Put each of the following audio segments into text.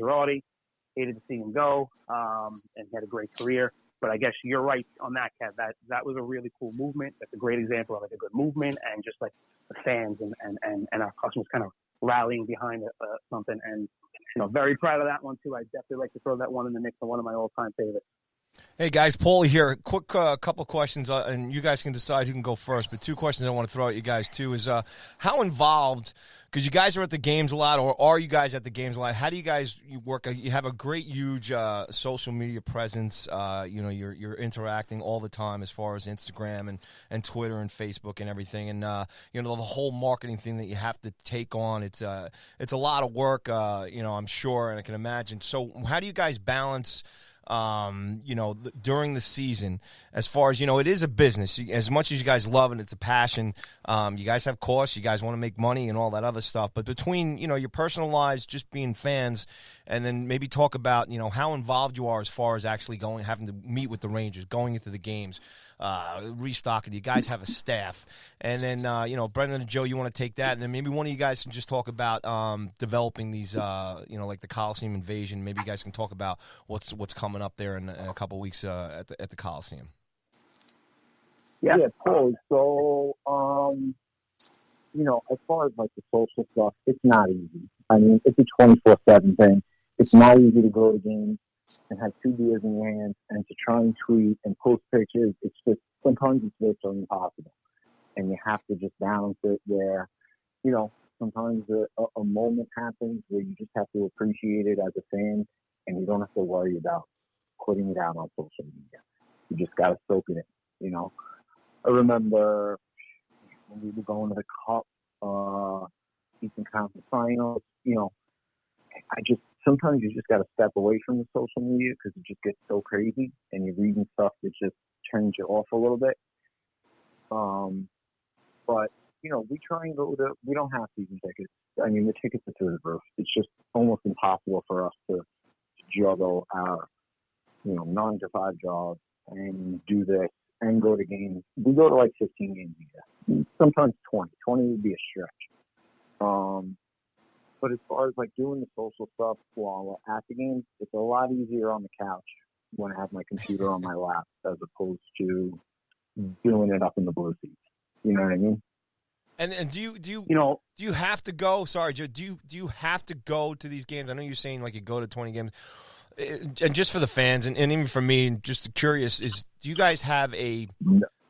Girardi. Hated to see him go, and he had a great career. But I guess you're right on that, Kev. That was a really cool movement. That's a great example of like a good movement, and just like the fans and our customers kind of rallying behind something. And very proud of that one too. I definitely like to throw that one in the mix of one of my all-time favorites. Hey guys, Paulie here. Quick couple questions, and you guys can decide who can go first. But two questions I want to throw at you guys too is how involved, because you guys are at the games a lot, or are you guys at the games a lot? How do you guys work? You have a great, huge social media presence. You're interacting all the time as far as Instagram and Twitter and Facebook and everything, and the whole marketing thing that you have to take on. It's a lot of work. I'm sure, and I can imagine. So how do you guys balance? During the season, as far as, it is a business. As much as you guys love it, it's a passion. You guys have costs. You guys want to make money and all that other stuff. But between, your personal lives, just being fans, and then maybe talk about, how involved you are as far as actually having to meet with the Rangers, going into the games, restocking. You guys have a staff. And then, Brendan and Joe, you want to take that. And then maybe one of you guys can just talk about developing these, like the Coliseum invasion. Maybe you guys can talk about what's coming up there in a couple of weeks at the Coliseum. Yeah, cool. So, as far as like the social stuff, it's not easy. I mean, it's a 24/7 thing. It's not easy to go to games and have two beers in your hands and to try and tweet and post pictures. It's just, sometimes it's virtually impossible. And you have to just balance it where, sometimes a moment happens where you just have to appreciate it as a fan, and you don't have to worry about putting it out on social media. You just got to soak in it, I remember when we were going to the Cup, Eastern Conference Finals, sometimes you just got to step away from the social media because it just gets so crazy, and you're reading stuff that just turns you off a little bit. But, we try and we don't have season tickets. I mean, the tickets are through the roof. It's just almost impossible for us to juggle our, 9-to-5 jobs and do this and go to games. We go to like 15 games a year, sometimes 20. 20 would be a stretch. But as far as like doing the social stuff while we're at the games, it's a lot easier on the couch when I have my computer on my lap as opposed to doing it up in the blue seats. You know what I mean? And do you have to go? Sorry, Joe. Do you have to go to these games? I know you're saying like you go to 20 games, and just for the fans and even for me, just curious, do you guys have a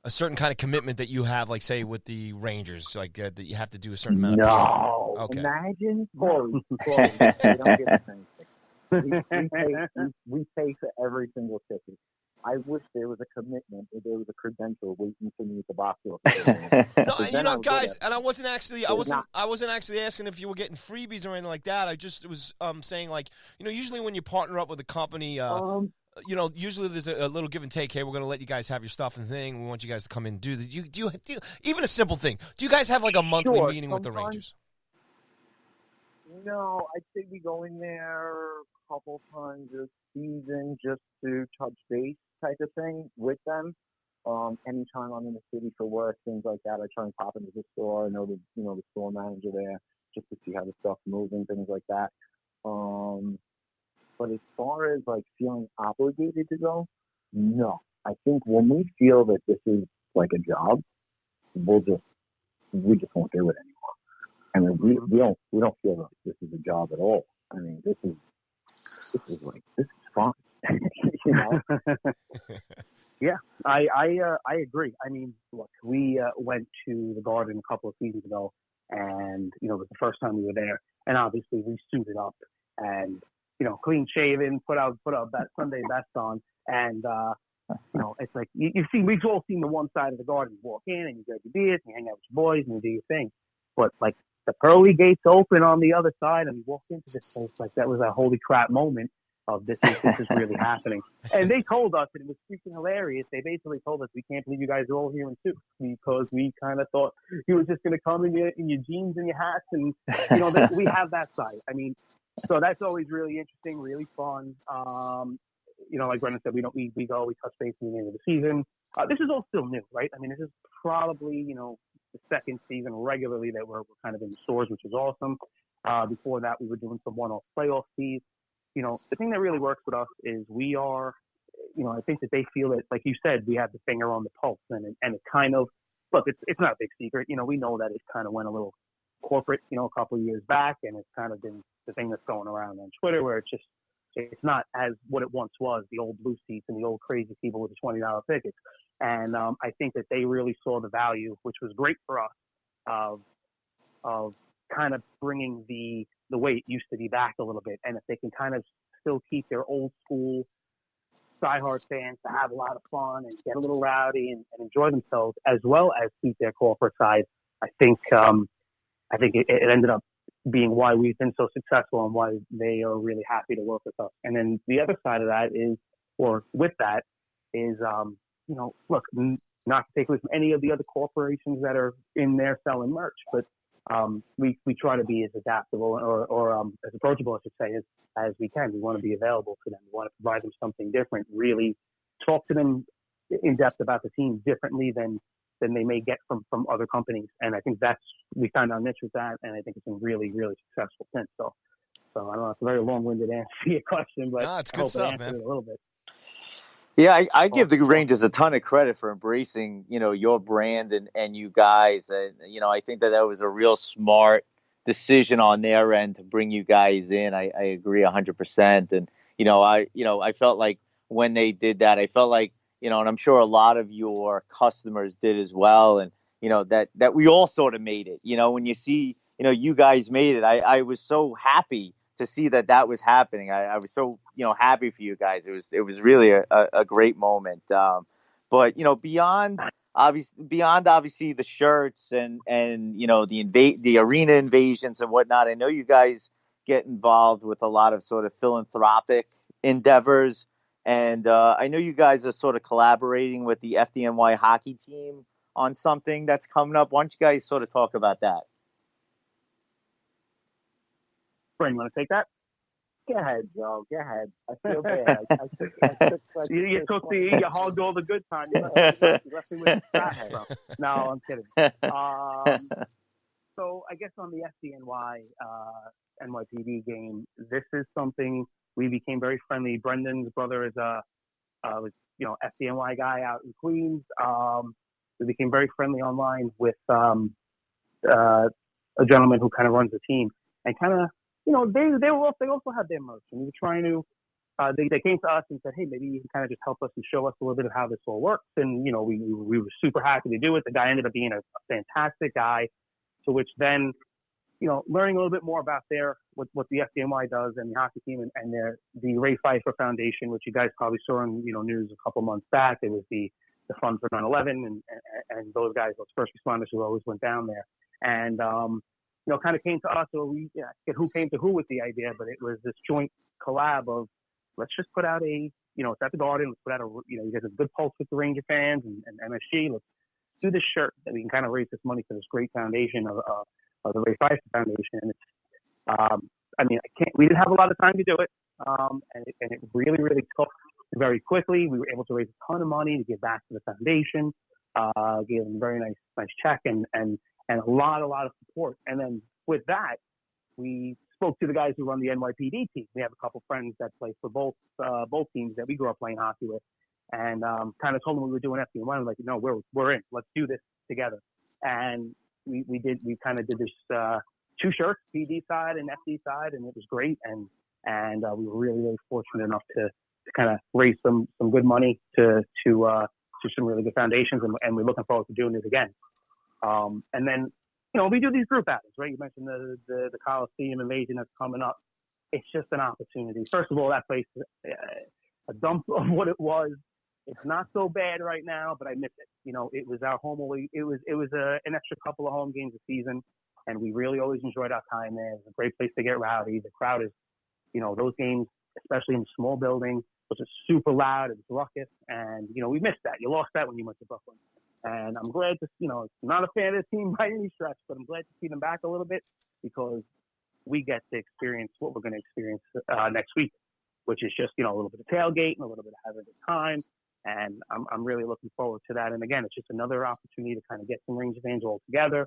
certain kind of commitment that you have, like say with the Rangers, like that you have to do a certain amount of No. Okay. Imagine, Paulie, we don't get the same thing. We pay for every single ticket. I wish there was a commitment, or there was a credential waiting for me at the box office. No, guys, and I wasn't actually asking if you were getting freebies or anything like that. I just was saying, like, usually when you partner up with a company, usually there's a little give and take. Hey, we're going to let you guys have your stuff and thing. We want you guys to come in and do this. Do you even a simple thing? Do you guys have like a monthly meeting with the Rangers? No, I'd say we go in there a couple times a season just to touch base type of thing with them. Anytime I'm in the city for work, things like that, I try and pop into the store. I know the store manager there just to see how the stuff's moving, things like that. But as far as like feeling obligated to go, no. I think when we feel that this is like a job, we just won't do it anymore. I mean, we don't feel like this is a job at all. I mean, this is fun. Yeah, I agree. I mean, look, we went to the Garden a couple of seasons ago, and it was the first time we were there, and obviously we suited up and clean shaven, put our Sunday best on, and it's like we've all seen the one side of the Garden. You walk in and you grab your beers and you hang out with your boys and you do your thing, but like the pearly gates open on the other side, and we walked into this place like that was a holy crap moment of this is really happening. And they told us, and it was freaking hilarious. They basically told us, we can't believe you guys are all here in suits, because we kind of thought you were just going to come in your jeans and your hats, and we have that side. I mean, so that's always really interesting, really fun. Like Brendan said, we go, we touch base in the end of the season. This is all still new, right? I mean, this is probably the second season regularly that we're kind of in the stores, which is awesome. Before that, we were doing some one-off playoff fees. the thing that really works with us is we are, I think that they feel that, like you said, we have the finger on the pulse, and it kind of, look, it's not a big secret. We know that it kind of went a little corporate, a couple of years back, and it's kind of been the thing that's going around on Twitter where it's not as what it once was, the old blue seats and the old crazy people with the $20 tickets. And I think that they really saw the value, which was great for us, of kind of bringing the way it used to be back a little bit. And if they can kind of still keep their old school diehard fans to have a lot of fun and get a little rowdy and enjoy themselves, as well as keep their corporate side, I think it ended up being why we've been so successful and why they are really happy to work with us. And then the other side of that is, or with that is, look, not to take away from any of the other corporations that are in there selling merch, but we try to be as adaptable or as approachable, I should say, as we can. We want to be available to them. We want to provide them something different, really talk to them in depth about the team differently than they may get from other companies. And I think we found our niche with that, and I think it's been really, really successful since. So I don't know, it's a very long-winded answer to your question, but no, it's good I hope stuff, I answered it a little bit. Yeah, I give the Rangers a ton of credit for embracing, your brand and you guys. And, I think that was a real smart decision on their end to bring you guys in. I agree 100%. And, I felt like when they did that, I felt like, and I'm sure a lot of your customers did as well. And, that we all sort of made it, when you see, you guys made it. I was so happy to see that was happening. I was so, happy for you guys. It was really a great moment. But, beyond obviously the shirts and the arena invasions and whatnot, I know you guys get involved with a lot of sort of philanthropic endeavors. And I know you guys are sort of collaborating with the FDNY hockey team on something that's coming up. Why don't you guys sort of talk about that? Brian, you want to take that? Go ahead, Joe. Go ahead. I feel bad. You hogged all the good time. You left me with the trash. No, I'm kidding. So I guess on the FDNY NYPD game, this is something we became very friendly. Brendan's brother is was FDNY guy out in Queens. We became very friendly online with a gentleman who kind of runs the team, and kind of they also had their merch, and we were trying to. They came to us and said, hey, maybe you can kind of just help us and show us a little bit of how this all works. And we were super happy to do it. The guy ended up being a fantastic guy. To which then, learning a little bit more about what the FDNY does and the hockey team and the Ray Pfeiffer Foundation, which you guys probably saw in news a couple months back. It was the fund for 9/11 and those guys, those first responders who always went down there, and kind of came to us, or we forget who came to who with the idea, but it was this joint collab of let's just put out it's at the Garden. Let's put out you guys have a good pulse with the Ranger fans and MSG. Let's do this shirt that we can kind of raise this money for this great foundation of the Ray Pfeiffer Foundation. And it's, we didn't have a lot of time to do it. And it really, really took very quickly. We were able to raise a ton of money to give back to the foundation, gave them a very nice check and a lot of support. And then with that, we spoke to the guys who run the NYPD team. We have a couple friends that play for both teams that we grew up playing hockey with. And kind of told them we were doing FDNY. I was like, no, we're in. Let's do this together. And we kind of did this 2 shirts, PD side and FD side, and it was great. And we were really, really fortunate enough to kind of raise some good money to some really good foundations, and we're looking forward to doing it again. And then we do these group outings, right? You mentioned the Coliseum invasion that's coming up. It's just an opportunity. First of all, that place is a dump of what it was. It's not so bad right now, but I miss it. It was our home away. It was an extra couple of home games a season, and we really always enjoyed our time there. It's a great place to get rowdy. The crowd is, those games, especially in a small building, was just super loud. It was ruckus, and we missed that. You lost that when you went to Brooklyn, and I'm glad to. I'm not a fan of the team by any stretch, but I'm glad to see them back a little bit because we get to experience what we're going to experience next week, which is just a little bit of tailgate and a little bit of having a good time. And I'm really looking forward to that. And again, it's just another opportunity to kind of get some Ranger fans all together,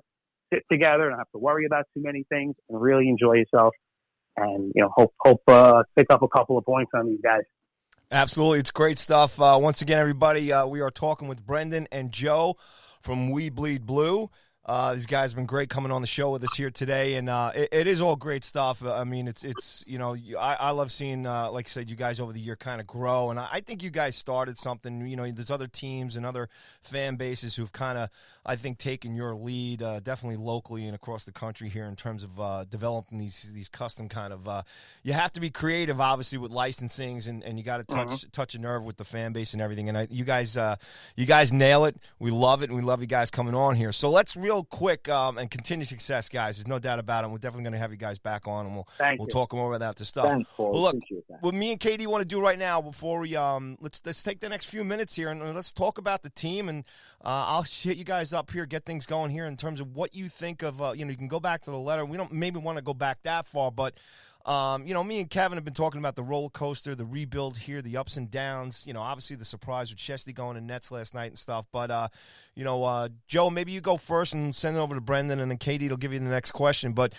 sit together, and not have to worry about too many things, and really enjoy yourself. and hope pick up a couple of points on these guys. Absolutely. It's great stuff. Once again, everybody, we are talking with Brendan and Joe from We Bleed Blue. These guys have been great coming on the show with us here today, and it is all great stuff. I mean, it's I love seeing, like I said, you guys over the year kind of grow, and I think you guys started something. There's other teams and other fan bases who've kind of, I think, taken your lead, definitely locally and across the country here in terms of developing these custom kind of. You have to be creative, obviously, with licensings, and you got to touch a nerve with the fan base and everything. And you guys nail it. We love it, and we love you guys coming on here. So let's real quick and continue success, guys. There's no doubt about it. We're definitely going to have you guys back on, and we'll talk more about the stuff. Thanks, Paul. Well, look, that. what me and KD want to do right now before we let's take the next few minutes here and let's talk about the team, and I'll hit you guys up here, get things going here in terms of what you think of. You can go back to the letter. We don't maybe want to go back that far, but. Me and Kevin have been talking about the roller coaster, the rebuild here, the ups and downs. Obviously the surprise with Chesty going in Nets last night and stuff. But, Joe, maybe you go first and send it over to Brendan, and then Katie will give you the next question. But,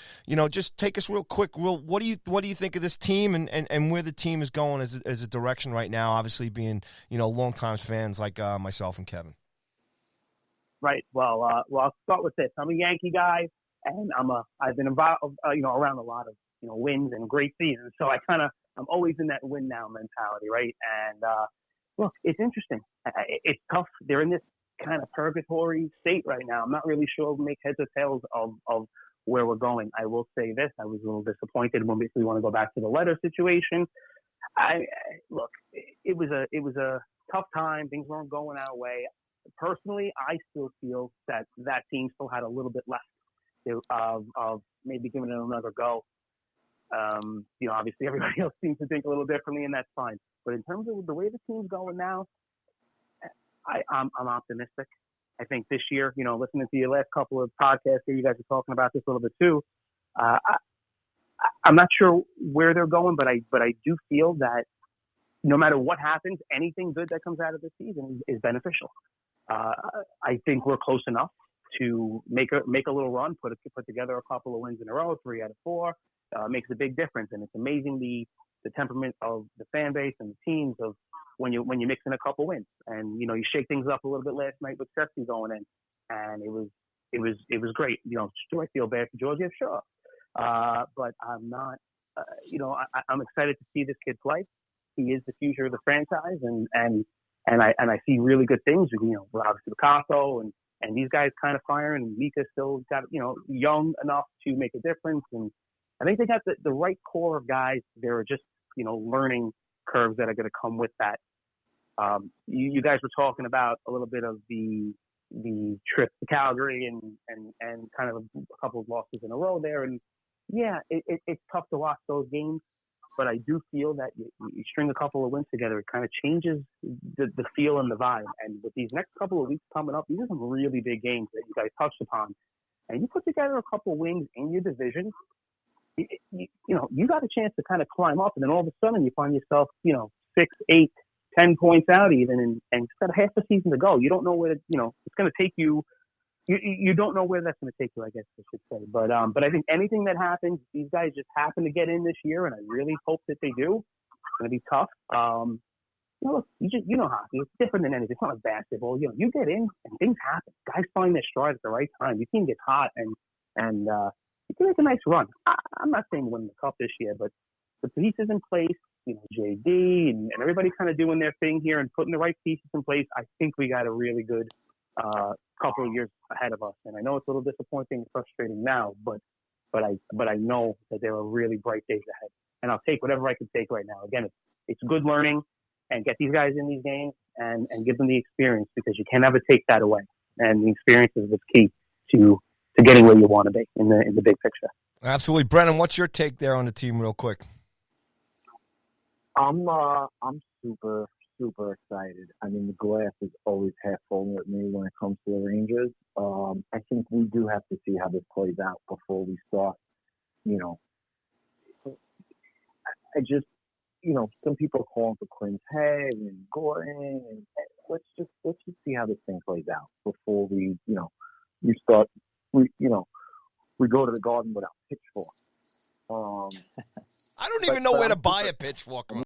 just take us real quick. What do you think of this team and where the team is going as a direction right now? Obviously being, longtime fans like myself and Kevin. Right. Well, I'll start with this. I'm a Yankee guy, and I've been involved, around a lot of wins and great seasons. So I'm always in that win now mentality, right? And look, it's interesting. It's tough. They're in this kind of purgatory state right now. I'm not really sure we'll make heads or tails of where we're going. I will say this: I was a little disappointed when we want to go back to the letter situation. Look, it was a tough time. Things weren't going our way. Personally, I still feel that team still had a little bit left of maybe giving it another go. Obviously everybody else seems to think a little differently, and that's fine. But in terms of the way the team's going now, I'm optimistic. I think this year, listening to your last couple of podcasts here, you guys are talking about this a little bit too. I'm not sure where they're going, but I do feel that no matter what happens, anything good that comes out of this season is beneficial. I think we're close enough to make a little run, put together a couple of wins in a row, 3 out of 4. Makes a big difference, and it's amazing the temperament of the fan base and the teams of when you mix in a couple wins, and you shake things up a little bit last night with Chesty going in, and it was great. Do I feel bad for Georgia? Sure, but I'm not. I'm excited to see this kid play. He is the future of the franchise, and I see really good things. Obviously Picasso and these guys kind of firing, and Mika still got young enough to make a difference, and I think they got the right core of guys. There are just, learning curves that are going to come with that. You guys were talking about a little bit of the trip to Calgary and kind of a couple of losses in a row there. And yeah, it's tough to watch those games, but I do feel that you string a couple of wins together, it kind of changes the feel and the vibe. And with these next couple of weeks coming up, these are some really big games that you guys touched upon. And you put together a couple of wins in your division, you got a chance to kind of climb up, and then all of a sudden you find yourself, 6, 8, 10 points out even, and it's got a half a season to go. You don't know where, it's going to take you. You don't know where that's going to take you, I guess I should say. But I think anything that happens, these guys just happen to get in this year, and I really hope that they do. It's going to be tough. Look, hockey. It's different than anything. It's not like basketball. You get in and things happen. Guys find their stride at the right time. Your team gets hot, and you can make a nice run. I'm not saying win the cup this year, but the pieces in place, JD and everybody kind of doing their thing here and putting the right pieces in place, I think we got a really good couple of years ahead of us. And I know it's a little disappointing and frustrating now, but I know that there are really bright days ahead. And I'll take whatever I can take right now. Again, it's good learning, and get these guys in these games and give them the experience, because you can never take that away. And the experience is what's key to getting where you want to be in the big picture. Absolutely. Brennan, what's your take there on the team real quick? I'm super, super excited. I mean, the glass is always half full with me when it comes to the Rangers. I think we do have to see how this plays out before we start, I just, some people are calling for Quinn's head and Gordon, and let's just see how this thing plays out before we go to the Garden without pitchforks. I don't even know where to buy a pitchfork from.